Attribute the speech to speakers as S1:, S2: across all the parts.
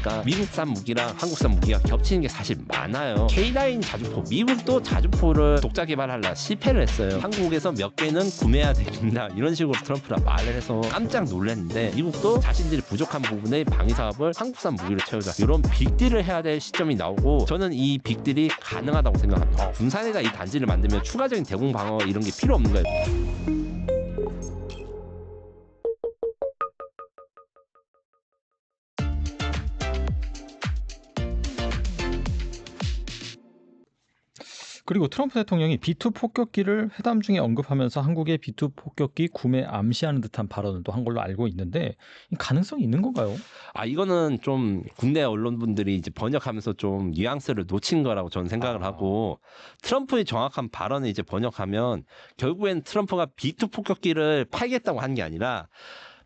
S1: 그러니까 미국산 무기랑 한국산 무기가 겹치는 게 사실 많아요. K9 자주포, 미국도 자주포를 독자 개발하려 실패를 했어요. 한국에서 몇 개는 구매해야 됩니다. 이런 식으로 트럼프가 말을 해서 깜짝 놀랐는데 미국도 자신들이 부족한 부분의 방위 사업을 한국산 무기로 채우자, 이런 빅딜을 해야 될 시점이 나오고, 저는 이 빅딜이 가능하다고 생각합니다. 군산에다 이 단지를 만들면 추가적인 대공 방어 이런 게 필요 없는 거예요.
S2: 그리고 트럼프 대통령이 B2 폭격기를 회담 중에 언급하면서 한국의 B2 폭격기 구매 암시하는 듯한 발언을 또 한 걸로 알고 있는데, 가능성이 있는 건가요?
S1: 이거는 좀 국내 언론분들이 이제 번역하면서 좀 뉘앙스를 놓친 거라고 저는 생각을 하고, 트럼프의 정확한 발언을 이제 번역하면 결국엔 트럼프가 B2 폭격기를 팔겠다고 한 게 아니라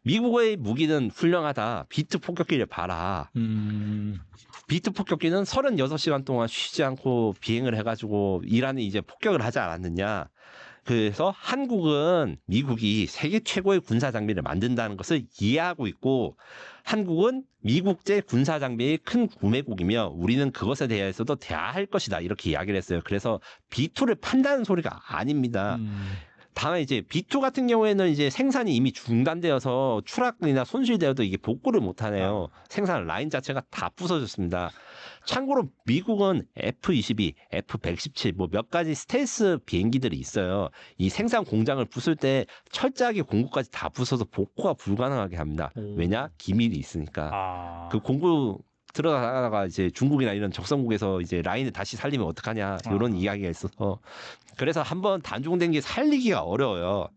S1: 미국의 무기는 훌륭하다, B2 폭격기를 봐라. B2 폭격기는 36시간 동안 쉬지 않고 비행을 해가지고 이란이 이제 폭격을 하지 않았느냐. 그래서 한국은 미국이 세계 최고의 군사 장비를 만든다는 것을 이해하고 있고, 한국은 미국제 군사 장비의 큰 구매국이며 우리는 그것에 대해서도 대화할 것이다, 이렇게 이야기를 했어요. 그래서 B2를 판다는 소리가 아닙니다. 다만 이제 B2 같은 경우에는 이제 생산이 이미 중단되어서 추락이나 손실되어도 이게 복구를 못하네요. 생산 라인 자체가 다 부서졌습니다. 참고로 미국은 F-22, F-117 뭐 몇 가지 스텔스 비행기들이 있어요. 이 생산 공장을 부술 때 철저하게 공구까지 다 부숴서 복구가 불가능하게 합니다. 왜냐? 기밀이 있으니까. 그 공구 들어가다가 이제 중국이나 이런 적성국에서 이제 라인을 다시 살리면 어떡하냐, 이런 이야기가 있어서, 그래서 한번 단종된 게 살리기가 어려워요.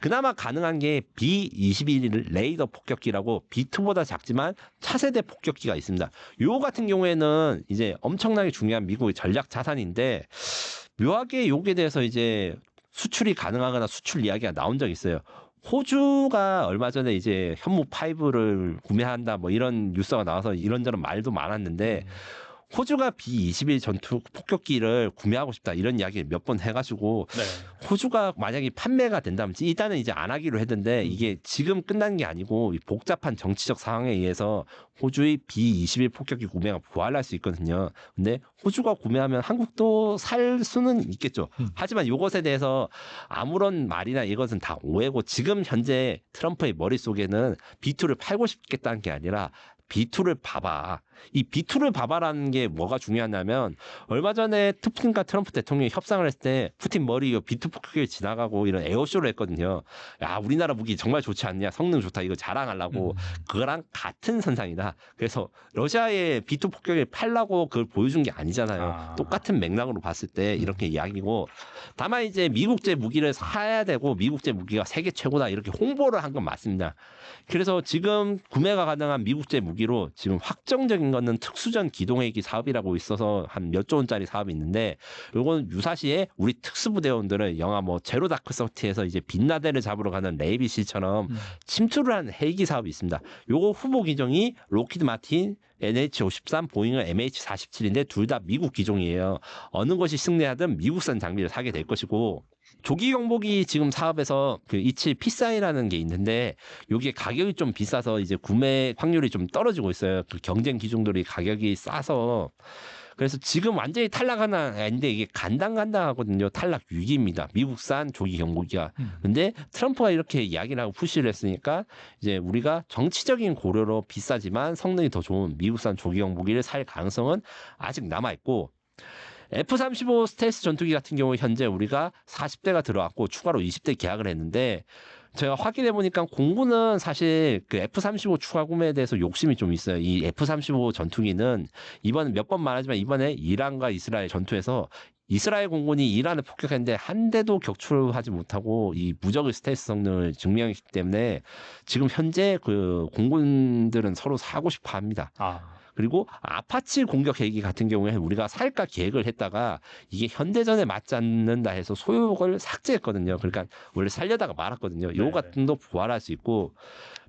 S1: 그나마 가능한 게 B-21 레이더 폭격기라고 B2보다 작지만 차세대 폭격기가 있습니다. 요 같은 경우에는 이제 엄청나게 중요한 미국의 전략 자산인데, 묘하게 요게 대해서 이제 수출이 가능하거나 수출 이야기가 나온 적이 있어요. 호주가 얼마 전에 이제 현무 5를 구매한다 뭐 이런 뉴스가 나와서 이런저런 말도 많았는데, 호주가 B-21 전투 폭격기를 구매하고 싶다 이런 이야기를 몇 번 해가지고, 호주가 만약에 판매가 된다면 일단은 이제 안 하기로 했는데, 이게 지금 끝난 게 아니고 복잡한 정치적 상황에 의해서 호주의 B-21 폭격기 구매가 부활할 수 있거든요. 근데 호주가 구매하면 한국도 살 수는 있겠죠. 하지만 이것에 대해서 아무런 말이나 이것은 다 오해고, 지금 현재 트럼프의 머릿속에는 B2를 팔고 싶겠다는 게 아니라 B2를 봐봐. 이 B2를 봐봐라는 게 뭐가 중요하냐면, 얼마 전에 푸틴과 트럼프 대통령이 협상을 했을 때 푸틴 머리 B2 폭격기를 지나가고 이런 에어쇼를 했거든요. 야, 우리나라 무기 정말 좋지 않냐, 성능 좋다, 이거 자랑하려고. 그거랑 같은 선상이다. 그래서 러시아의 B2 폭격기를 팔라고 그걸 보여준 게 아니잖아요. 똑같은 맥락으로 봤을 때 이렇게 이야기고, 다만 이제 미국제 무기를 사야 되고 미국제 무기가 세계 최고다 이렇게 홍보를 한 건 맞습니다. 그래서 지금 구매가 가능한 미국제 무기로 지금 확정적인 거는 특수전 기동헬기 사업이라고 있어서 한 몇 조 원짜리 사업이 있는데, 요건 유사시에 우리 특수부대원들은 영화 뭐 제로 다크 서티에서 이제 빈라덴을 잡으러 가는 레이비씨처럼 침투를 하는 헬기 사업이 있습니다. 요거 후보 기종이 로키드 마틴 NH-53, 보잉은 MH-47인데 둘 다 미국 기종이에요. 어느 것이 승리하든 미국산 장비를 사게 될 것이고, 조기 경보기 지금 사업에서 그 27 P-사이라는 게 있는데, 요게 가격이 좀 비싸서 이제 구매 확률이 좀 떨어지고 있어요. 그 경쟁 기종들이 가격이 싸서. 그래서 지금 완전히 탈락하는 아닌데 이게 간당간당하거든요. 탈락 위기입니다. 미국산 조기 경보기가. 근데 트럼프가 이렇게 이야기를 하고 푸시를 했으니까 이제 우리가 정치적인 고려로 비싸지만 성능이 더 좋은 미국산 조기 경보기를 살 가능성은 아직 남아있고, F-35 스텔스 전투기 같은 경우 현재 우리가 40대가 들어왔고 추가로 20대 계약을 했는데, 제가 확인해 보니까 공군은 사실 그 F-35 추가 구매에 대해서 욕심이 좀 있어요. 이 F-35 전투기는 이번 몇 번 말하지만 이번에 이란과 이스라엘 전투에서 이스라엘 공군이 이란을 폭격했는데 한 대도 격추하지 못하고 이 무적의 스텔스 성능을 증명했기 때문에 지금 현재 그 공군들은 서로 사고 싶어 합니다. 그리고 아파치 공격 헬기 같은 경우에 우리가 살까 계획을 했다가 이게 현대전에 맞지 않는다 해서 소유국을 삭제했거든요. 그러니까 원래 살려다가 말았거든요. 요 같은 도 부활할 수 있고,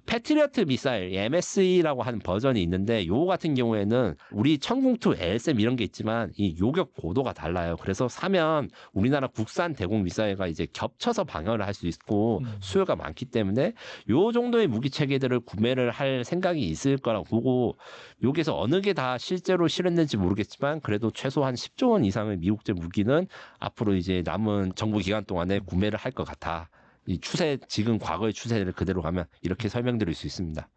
S1: 패트리어트 미사일 MSE라고 하는 버전이 있는데 요거 같은 경우에는 우리 천궁2 LSM 이런 게 있지만 이 요격 고도가 달라요. 그래서 사면 우리나라 국산 대공 미사일과 이제 겹쳐서 방어를 할 수 있고 수요가 많기 때문에 요 정도의 무기 체계들을 구매를 할 생각이 있을 거라고 보고 여기서 어느 게 다 실제로 실현된지 모르겠지만 그래도 최소한 10조 원 이상의 미국제 무기는 앞으로 이제 남은 정부 기간 동안에 구매를 할 것 같아. 이 추세, 지금 과거의 추세를 그대로 가면 이렇게 설명드릴 수 있습니다.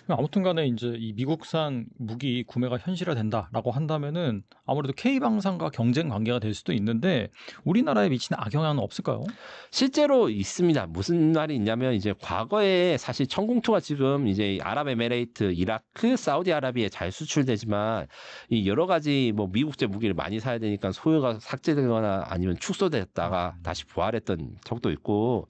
S2: 아무튼 간에 이제 이 미국산 무기 구매가 현실화된다라고 한다면은 아무래도 K방산과 경쟁 관계가 될 수도 있는데 우리나라에 미치는 악영향은 없을까요?
S1: 실제로 있습니다. 무슨 말이 있냐면 이제 과거에 사실 천궁2가 지금 이제 아랍에미레이트, 이라크, 사우디아라비아에 잘 수출되지만 이 여러 가지 뭐 미국제 무기를 많이 사야 되니까 소요가 삭제되거나 아니면 축소됐다가 다시 부활했던 적도 있고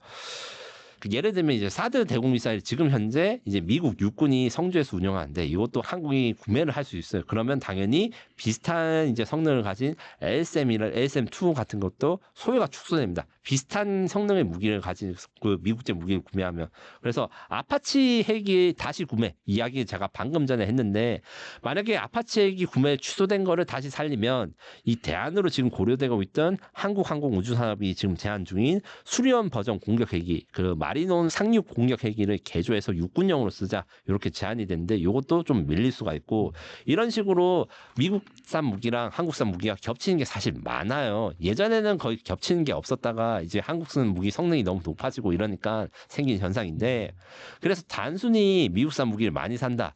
S1: 예를 들면 이제 사드 대공 미사일 지금 현재 이제 미국 육군이 성주에서 운영하는데 이것도 한국이 구매를 할 수 있어요. 그러면 당연히 비슷한 이제 성능을 가진 LSM2 같은 것도 소요가 축소됩니다. 비슷한 성능의 무기를 가진 그 미국제 무기를 구매하면 그래서 아파치 헬기 다시 구매 이야기 제가 방금 전에 했는데 만약에 아파치 헬기 구매 취소된 거를 다시 살리면 이 대안으로 지금 고려되고 있던 한국항공우주산업이 지금 제안 중인 수리원 버전 공격 헬기 그 마리논 상륙 공격 헬기를 개조해서 육군용으로 쓰자 이렇게 제안이 됐는데 이것도 좀 밀릴 수가 있고 이런 식으로 미국산 무기랑 한국산 무기가 겹치는 게 사실 많아요. 예전에는 거의 겹치는 게 없었다가 이제 한국산 무기 성능이 너무 높아지고 이러니까 생긴 현상인데 그래서 단순히 미국산 무기를 많이 산다.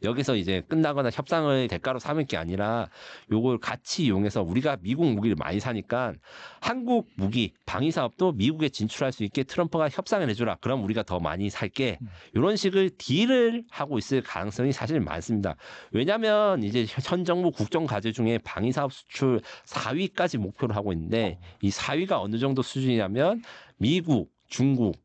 S1: 여기서 이제 끝나거나 협상을 대가로 삼을 게 아니라 요걸 같이 이용해서 우리가 미국 무기를 많이 사니까 한국 무기 방위 사업도 미국에 진출할 수 있게 트럼프가 협상을 해주라. 그럼 우리가 더 많이 살게. 이런 식의 딜을 하고 있을 가능성이 사실 많습니다. 왜냐하면 이제 현 정부 국정 과제 중에 방위 사업 수출 4위까지 목표를 하고 있는데 이 4위가 어느 정도 수준이냐면 미국, 중국,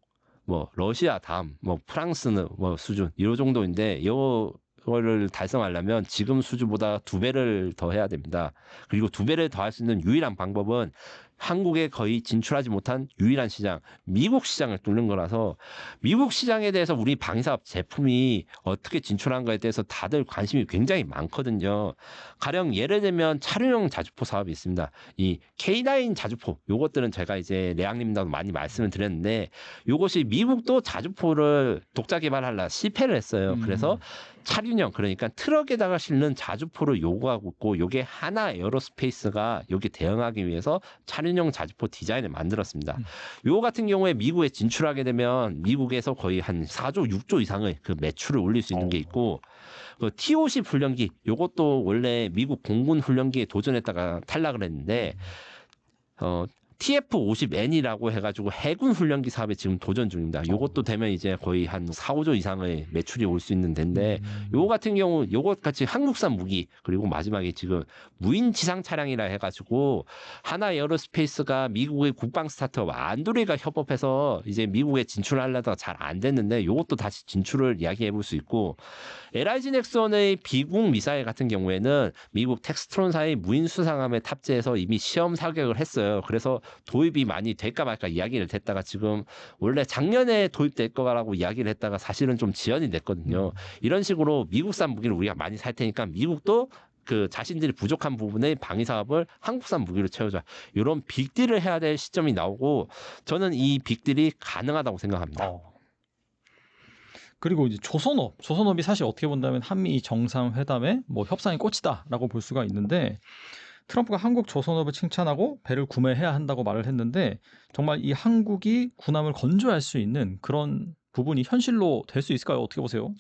S1: 뭐 러시아 다음, 뭐 프랑스는 뭐 수준 이 정도인데 이거를 달성하려면 지금 수준보다 2배를 더 해야 됩니다. 그리고 2배를 더 할 수 있는 유일한 방법은 한국에 거의 진출하지 못한 유일한 시장, 미국 시장을 뚫는 거라서 미국 시장에 대해서 우리 방위사업 제품이 어떻게 진출한 거에 대해서 다들 관심이 굉장히 많거든요. 가령 예를 들면 차량용 자주포 사업이 있습니다. 이 K9 자주포, 요것들은 제가 이제 레앙님도 많이 말씀을 드렸는데 요것이 미국도 자주포를 독자 개발하려 실패를 했어요. 그래서 차륜형 그러니까 트럭에다가 실는 자주포를 요구하고 있고 요게 하나 에어로스페이스가 여기 대응하기 위해서 차륜형 자주포 디자인을 만들었습니다. 요 같은 경우에 미국에 진출하게 되면 미국에서 거의 한 4조 6조 이상의 그 매출을 올릴 수 있는 게 있고 그 T-50 훈련기 요것도 원래 미국 공군 훈련기에 도전했다가 탈락을 했는데 TF-50N이라고 해가지고 해군 훈련기 사업에 지금 도전 중입니다. 요것도 되면 이제 거의 한 4, 5조 이상의 매출이 올 수 있는 데인데 요거 같은 경우 요것 같이 한국산 무기 그리고 마지막에 지금 무인 지상 차량이라 해가지고 하나 에어로스페이스가 미국의 국방 스타트업 안도리가 협업해서 이제 미국에 진출하려다가 잘 안 됐는데 요것도 다시 진출을 이야기해 볼 수 있고 LIG 넥슨의 비공 미사일 같은 경우에는 미국 텍스트론사의 무인 수상함에 탑재해서 이미 시험 사격을 했어요. 그래서 도입이 많이 될까 말까 이야기를 했다가 지금 원래 작년에 도입될 거라고 이야기를 했다가 사실은 좀 지연이 됐거든요. 이런 식으로 미국산 무기를 우리가 많이 살 테니까 미국도 그 자신들이 부족한 부분의 방위 사업을 한국산 무기로 채우자. 이런 빅딜을 해야 될 시점이 나오고 저는 이 빅딜이 가능하다고 생각합니다.
S2: 그리고 이제 조선업이 사실 어떻게 본다면 한미 정상회담의 뭐 협상의 꽃이다라고 볼 수가 있는데 트럼프가 한국 조선업을 칭찬하고 배를 구매해야 한다고 말을 했는데 정말 이 한국이 군함을 건조할 수 있는 그런 부분이 현실로 될 수 있을까요? 어떻게 보세요?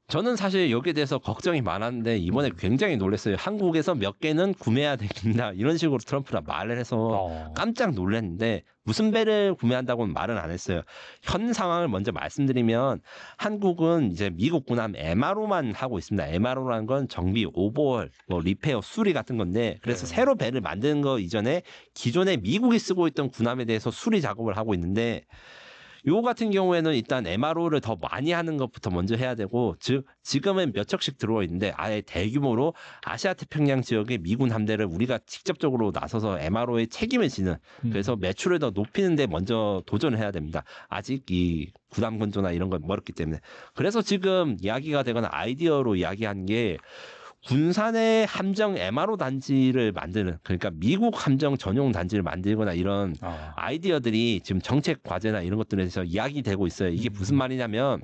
S1: 저는 사실 여기에 대해서 걱정이 많았는데 이번에 굉장히 놀랐어요. 한국에서 몇 개는 구매해야 되겠다 이런 식으로 트럼프가 말을 해서 깜짝 놀랐는데 무슨 배를 구매한다고는 말은 안 했어요. 현 상황을 먼저 말씀드리면 한국은 이제 미국 군함 MRO만 하고 있습니다. MRO라는 건 정비, 오버홀, 뭐 리페어, 수리 같은 건데 그래서 새로 배를 만드는 거 이전에 기존에 미국이 쓰고 있던 군함에 대해서 수리 작업을 하고 있는데 요 같은 경우에는 일단 MRO를 더 많이 하는 것부터 먼저 해야 되고, 즉 지금은 몇 척씩 들어와 있는데 아예 대규모로 아시아 태평양 지역의 미군 함대를 우리가 직접적으로 나서서 MRO의 책임을 지는, 그래서 매출을 더 높이는 데 먼저 도전을 해야 됩니다. 아직 이 구담 건조나 이런 건 멀었기 때문에. 그래서 지금 이야기가 되거나 아이디어로 이야기한 게 군산의 함정 MRO 단지를 만드는, 그러니까 미국 함정 전용 단지를 만들거나 이런 아이디어들이 지금 정책 과제나 이런 것들에서 이야기되고 있어요. 이게 무슨 말이냐면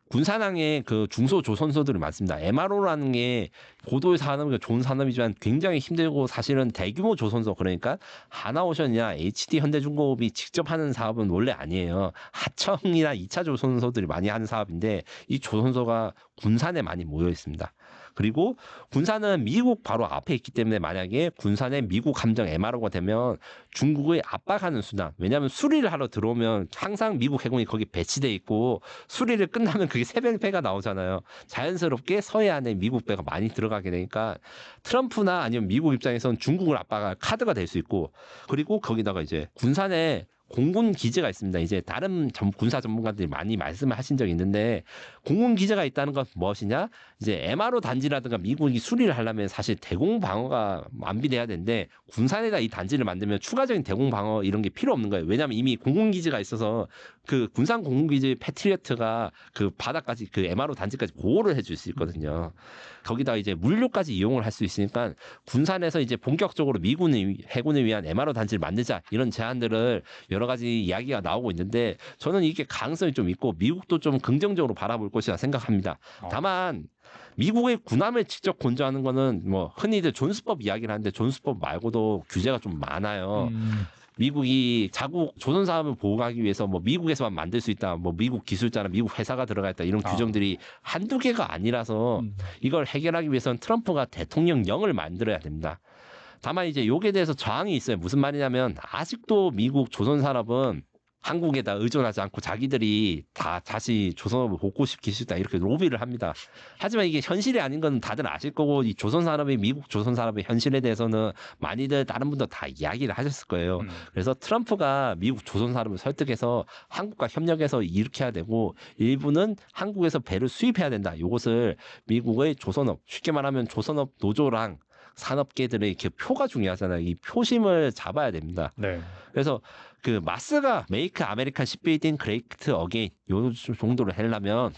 S1: 군산항에 그 중소조선소들이 많습니다. MRO라는 게 고도의 산업이고 좋은 산업이지만 굉장히 힘들고 사실은 대규모 조선소, 그러니까 하나오션이나 HD 현대중공업이 직접 하는 사업은 원래 아니에요. 하청이나 2차 조선소들이 많이 하는 사업인데 이 조선소가 군산에 많이 모여 있습니다. 그리고 군산은 미국 바로 앞에 있기 때문에 만약에 군산에 미국 함정 MRO가 되면 중국의 압박하는 수단, 왜냐하면 수리를 하러 들어오면 항상 미국 해군이 거기 배치돼 있고 수리를 끝나면 그게 새벽배가 나오잖아요. 자연스럽게 서해안에 미국 배가 많이 들어가게 되니까 트럼프나 아니면 미국 입장에서는 중국을 압박할 카드가 될 수 있고, 그리고 거기다가 이제 군산에 공군 기지가 있습니다. 이제 다른 군사 전문가들이 많이 말씀을 하신 적이 있는데, 공군 기지가 있다는 건 무엇이냐? 이제 MRO 단지라든가 미국이 수리를 하려면 사실 대공 방어가 완비돼야 되는데 군산에다 이 단지를 만들면 추가적인 대공 방어 이런 게 필요 없는 거예요. 왜냐하면 이미 공군 기지가 있어서 그 군산 공군 기지 패트리어트가 그 바닥까지 그 MRO 단지까지 보호를 해줄 수 있거든요. 거기다 이제 물류까지 이용을 할 수 있으니까 군산에서 이제 본격적으로 미군의 해군을 위한 MRO 단지를 만들자 이런 제안들을 여러 가지 이야기가 나오고 있는데, 저는 이게 가능성이 좀 있고 미국도 좀 긍정적으로 바라볼 것이라 생각합니다. 다만 미국의 군함을 직접 건조하는 거는 뭐 흔히들 존스법 이야기를 하는데 존스법 말고도 규제가 좀 많아요. 미국이 자국 조선 사업을 보호하기 위해서 뭐 미국에서만 만들 수 있다, 뭐 미국 기술자나 미국 회사가 들어가 있다 이런 규정들이 한두 개가 아니라서 이걸 해결하기 위해서는 트럼프가 대통령령을 만들어야 됩니다. 다만 이제 요게 대해서 저항이 있어요. 무슨 말이냐면 아직도 미국 조선 산업은 한국에다 의존하지 않고 자기들이 다 다시 조선업을 복구시킬 수 있다 이렇게 로비를 합니다. 하지만 이게 현실이 아닌 건 다들 아실 거고, 이 조선 산업의 미국 조선 산업의 현실에 대해서는 많이들 다른 분도 다 이야기를 하셨을 거예요. 그래서 트럼프가 미국 조선 산업을 설득해서 한국과 협력해서 이렇게 해야 되고, 일부는 한국에서 배를 수입해야 된다. 이것을 미국의 조선업, 쉽게 말하면 조선업 노조랑 산업계들의 이렇게 표가 중요하잖아요. 이 표심을 잡아야 됩니다.
S2: 네.
S1: 그래서 그 마스가 메이크 아메리칸 시빌딩 그레이트 어게인 요 정도로 하려면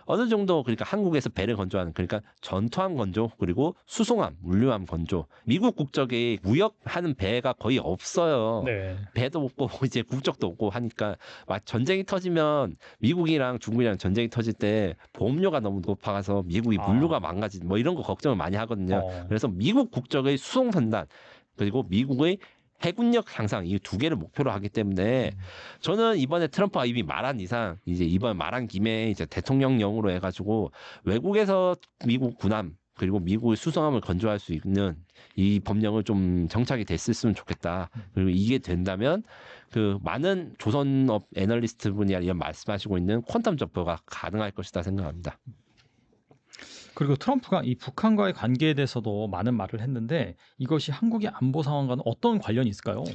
S1: 어느 정도, 그러니까 한국에서 배를 건조하는, 그러니까 전투함 건조 그리고 수송함, 물류함 건조, 미국 국적의 무역하는 배가 거의 없어요.
S2: 네.
S1: 배도 없고 이제 국적도 없고 하니까 막 전쟁이 터지면 미국이랑 중국이랑 전쟁이 터질 때 보험료가 너무 높아가서 미국이 물류가 망가지 뭐 이런 거 걱정을 많이 하거든요. 그래서 미국 국적의 수송선단 그리고 미국의 해군력 향상 이 두 개를 목표로 하기 때문에 저는 이번에 트럼프가 이미 말한 이상 이제 이번 말한 김에 이제 대통령령으로 해가지고 외국에서 미국 군함 그리고 미국의 수송함을 건조할 수 있는 이 법령을 좀 정착이 됐으면 좋겠다. 그리고 이게 된다면 그 많은 조선업 애널리스트 분이 이런 말씀하시고 있는 퀀텀 점퍼가 가능할 것이다 생각합니다.
S2: 그리고 트럼프가 이 북한과의 관계에 대해서도 많은 말을 했는데 이것이 한국의 안보 상황과는 어떤 관련이 있을까요?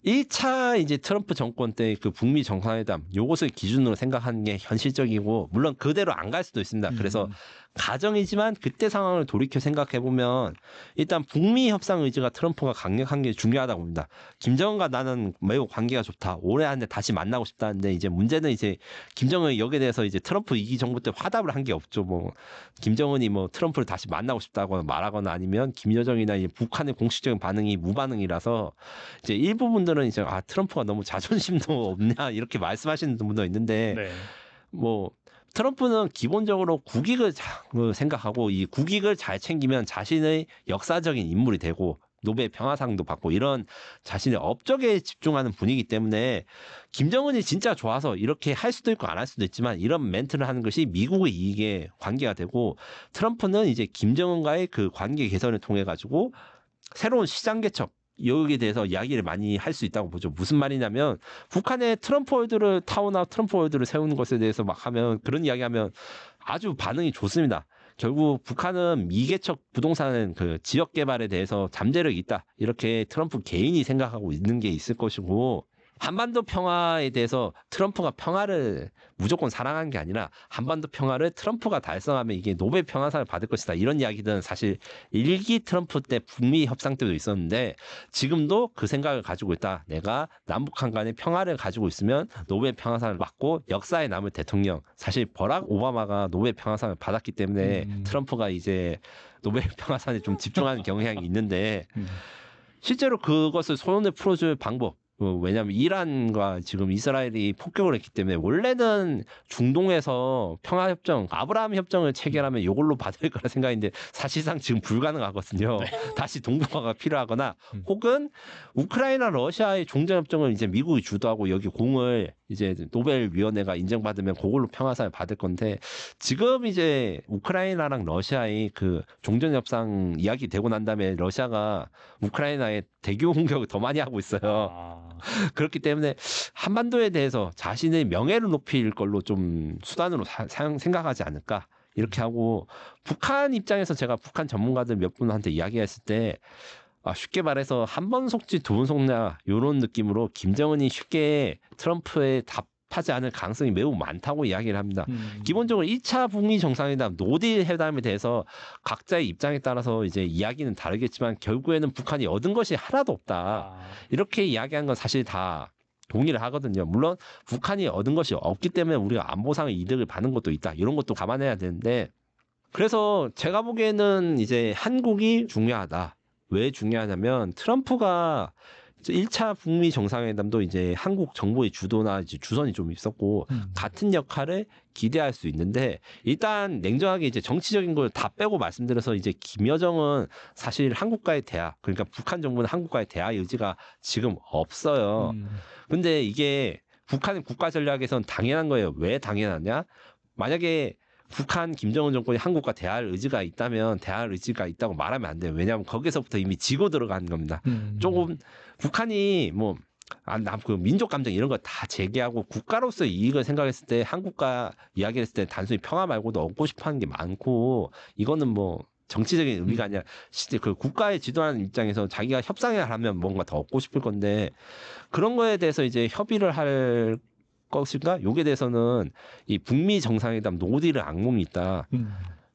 S1: 1차 이제 트럼프 정권 때 그 북미 정상회담 요것을 기준으로 생각하는 게 현실적이고, 물론 그대로 안 갈 수도 있습니다. 그래서 가정이지만 그때 상황을 돌이켜 생각해 보면 일단 북미 협상 의지가 트럼프가 강력한 게 중요하다고 봅니다. 김정은과 나는 매우 관계가 좋다. 올해 안에 다시 만나고 싶다는데 이제 문제는 이제 김정은이 여기에 대해서 이제 트럼프 2기 정부 때 화답을 한 게 없죠. 뭐 김정은이 뭐 트럼프를 다시 만나고 싶다고 말하거나 아니면 김여정이나 이제 북한의 공식적인 반응이 무반응이라서 이제 일부분들은 이제 아 트럼프가 너무 자존심도 없냐 이렇게 말씀하시는 분도 있는데
S2: 네.
S1: 뭐 트럼프는 기본적으로 국익을 생각하고 이 국익을 잘 챙기면 자신의 역사적인 인물이 되고 노벨 평화상도 받고 이런 자신의 업적에 집중하는 분이기 때문에 김정은이 진짜 좋아서 이렇게 할 수도 있고 안 할 수도 있지만 이런 멘트를 하는 것이 미국의 이익에 관계가 되고, 트럼프는 이제 김정은과의 그 관계 개선을 통해 가지고 새로운 시장 개척 여기에 대해서 이야기를 많이 할 수 있다고 보죠. 무슨 말이냐면 북한의 트럼프 월드를 타워나 트럼프 월드를 세우는 것에 대해서 막 하면 그런 이야기하면 아주 반응이 좋습니다. 결국 북한은 미개척 부동산 그 지역 개발에 대해서 잠재력이 있다. 이렇게 트럼프 개인이 생각하고 있는 게 있을 것이고, 한반도 평화에 대해서 트럼프가 평화를 무조건 사랑한 게 아니라 한반도 평화를 트럼프가 달성하면 이게 노벨 평화상을 받을 것이다. 이런 이야기들은 사실 일기 트럼프 때 북미 협상 때도 있었는데 지금도 그 생각을 가지고 있다. 내가 남북한 간의 평화를 가지고 있으면 노벨 평화상을 받고 역사에 남을 대통령. 사실 버락 오바마가 노벨 평화상을 받았기 때문에 트럼프가 이제 노벨 평화상에 좀 집중하는 경향이 있는데 실제로 그것을 손에 풀어줄 방법. 왜냐하면 이란과 지금 이스라엘이 폭격을 했기 때문에 원래는 중동에서 평화협정, 아브라함 협정을 체결하면 이걸로 받을 거라 생각인데 사실상 지금 불가능하거든요. 다시 동북아가 필요하거나 혹은 우크라이나 러시아의 종전협정을 이제 미국이 주도하고 여기 공을 이제 노벨위원회가 인정받으면 그걸로 평화상을 받을 건데 지금 이제 우크라이나랑 러시아의 그 종전협상 이야기 되고 난 다음에 러시아가 우크라이나에 대규모 공격을 더 많이 하고 있어요. 그렇기 때문에 한반도에 대해서 자신의 명예를 높일 걸로 좀 수단으로 생각하지 않을까 이렇게 하고 북한 입장에서 제가 북한 전문가들 몇 분한테 이야기했을 때 쉽게 말해서 한 번 속지 두 번 속냐 이런 느낌으로 김정은이 쉽게 트럼프에 답하지 않을 가능성이 매우 많다고 이야기를 합니다. 기본적으로 1차 북미 정상회담 노딜 회담에 대해서 각자의 입장에 따라서 이제 이야기는 다르겠지만 결국에는 북한이 얻은 것이 하나도 없다. 이렇게 이야기한 건 사실 다 동의를 하거든요. 물론 북한이 얻은 것이 없기 때문에 우리가 안보상의 이득을 받는 것도 있다. 이런 것도 감안해야 되는데 그래서 제가 보기에는 이제 한국이 중요하다. 왜 중요하냐면 트럼프가 1차 북미 정상회담도 이제 한국 정부의 주도나 이제 주선이 좀 있었고 같은 역할을 기대할 수 있는데 일단 냉정하게 이제 정치적인 걸 다 빼고 말씀드려서 이제 김여정은 사실 한국과의 대화 그러니까 북한 정부는 한국과의 대화 의지가 지금 없어요. 근데 이게 북한의 국가 전략에선 당연한 거예요. 왜 당연하냐? 만약에 북한 김정은 정권이 한국과 대화할 의지가 있다면 대화할 의지가 있다고 말하면 안 돼요. 왜냐하면 거기서부터 이미 지고 들어간 겁니다. 조금 북한이 그 민족 감정 이런 거 다 제기하고 국가로서의 이익을 생각했을 때 한국과 이야기를 했을 때 단순히 평화 말고도 얻고 싶어하는 게 많고 이거는 정치적인 의미가 아니라 그 국가의 지도하는 입장에서 자기가 협상을 하면 뭔가 더 얻고 싶을 건데 그런 거에 대해서 이제 협의를 할 것인가? 요게 대해서는 이 북미 정상회담 노딜의 악몽이 있다.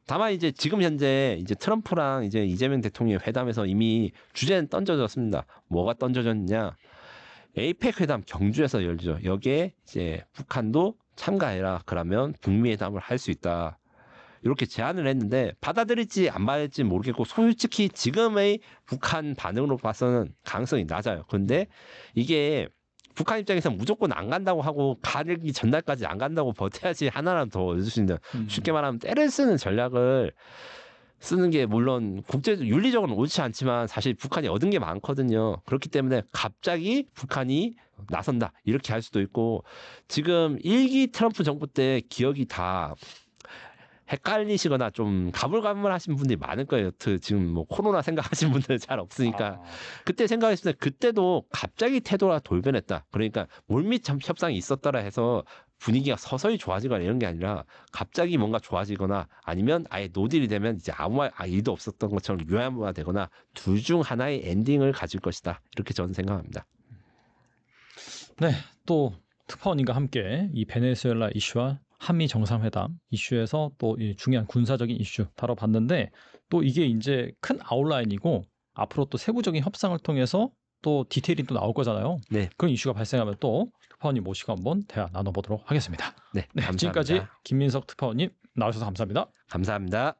S1: 다만 이제 지금 현재 이제 트럼프랑 이제 이재명 대통령 회담에서 이미 주제는 던져졌습니다. 뭐가 던져졌냐? 에이펙 회담 경주에서 열리죠. 여기에 이제 북한도 참가해라. 그러면 북미 회담을 할 수 있다. 이렇게 제안을 했는데 받아들일지 안 받을지 모르겠고 솔직히 지금의 북한 반응으로 봐서는 가능성이 낮아요. 근데 이게 북한 입장에서 무조건 안 간다고 하고 가기 전날까지 안 간다고 버텨야지 하나라도 더 얻을 수 있는 쉽게 말하면 때를 쓰는 전략을 쓰는 게 물론 국제적 윤리적으로는 옳지 않지만 사실 북한이 얻은 게 많거든요. 그렇기 때문에 갑자기 북한이 나선다 이렇게 할 수도 있고 지금 1기 트럼프 정부 때 기억이 다 헷갈리시거나 좀 가물가물하신 분들이 많을 거예요. 지금 코로나 생각하신 분들 잘 없으니까 그때 생각했을 때 그때도 갑자기 태도가 돌변했다. 그러니까 물밑 협상이 있었더라 해서 분위기가 서서히 좋아지거나 이런 게 아니라 갑자기 뭔가 좋아지거나 아니면 아예 노딜이 되면 이제 아무 일도 없었던 것처럼 유야무가 되거나 둘 중 하나의 엔딩을 가질 것이다. 이렇게 저는 생각합니다.
S2: 네, 또 특파원님과 함께 이 베네수엘라 이슈와 한미 정상회담 이슈에서 또 이 중요한 군사적인 이슈 다뤄봤는데 또 이게 이제 큰 아웃라인이고 앞으로 또 세부적인 협상을 통해서 또 디테일이 또 나올 거잖아요.
S1: 네.
S2: 그런 이슈가 발생하면 또 특파원님 모시고 한번 대화 나눠보도록 하겠습니다.
S1: 네, 감사합니다.
S2: 지금까지 김민석 특파원님 나와주셔서 감사합니다.
S1: 감사합니다.